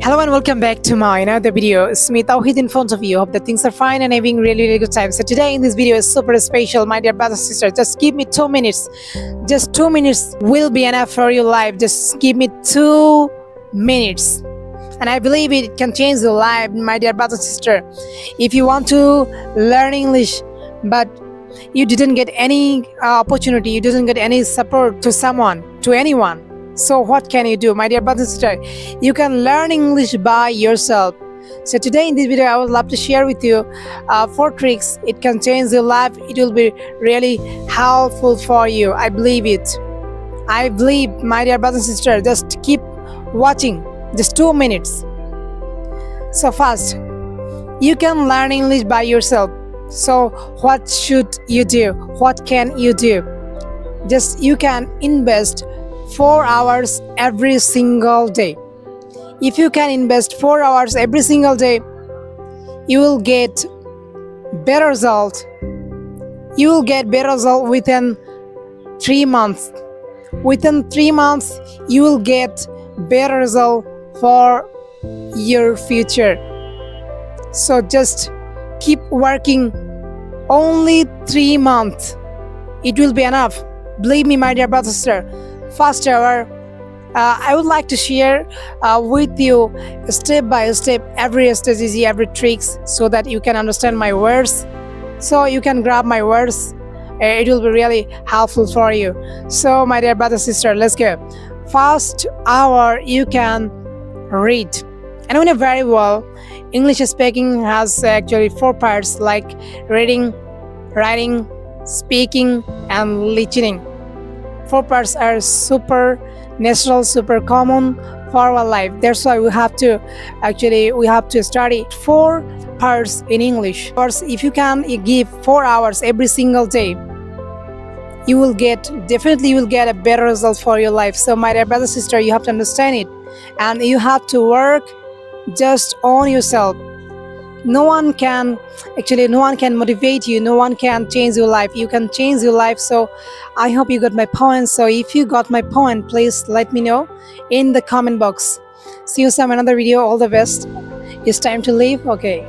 Hello and welcome back to my another video. It's me Towhid in front of you. Hope that things are fine and having really good time. So today in this video is super special, my dear brothers and sisters. Just give me 2 minutes. Just 2 minutes will be enough for your life. Just give me 2 minutes. And I believe it can change your life, my dear brother and sister. If you want to learn English, but you didn't get any opportunity, you didn't get any support to anyone. So what can you do, my dear brother and sister? You can learn English by yourself. So today in this video, I would love to share with you 4 tricks. It can change your life. It will be really helpful for you. I believe it. I believe, my dear brother and sister, just keep watching. Just 2 minutes. So first, you can learn English by yourself. So what should you do? What can you do? Just you can invest 4 hours every single day. If you can invest 4 hours every single day, you will get better result. You will get better result within 3 months. Within 3 months, you will get better result for your future. So just keep working. Only 3 months. It will be enough. Believe me, my dear brother and sister. First hour, I would like to share with you step by step every strategy, every tricks, so that you can understand my words, so you can grab my words. It will be really helpful for you. So my dear brother and sister, let's go. First hour, you can read. And we know very well English speaking has actually 4 parts, like reading, writing, speaking, and listening. 4 parts are super natural, super common for our life. That's why we have to study 4 parts in English. Of course, if you can give 4 hours every single day, you will get a better result for your life. So my dear brother, sister, you have to understand it, and you have to work just on yourself. No one can motivate you. No one can change your life. You can change your life. So I hope you got my point. So if you got my point, please let me know in the comment box. See you some another video. All the best. It's time to leave. Okay.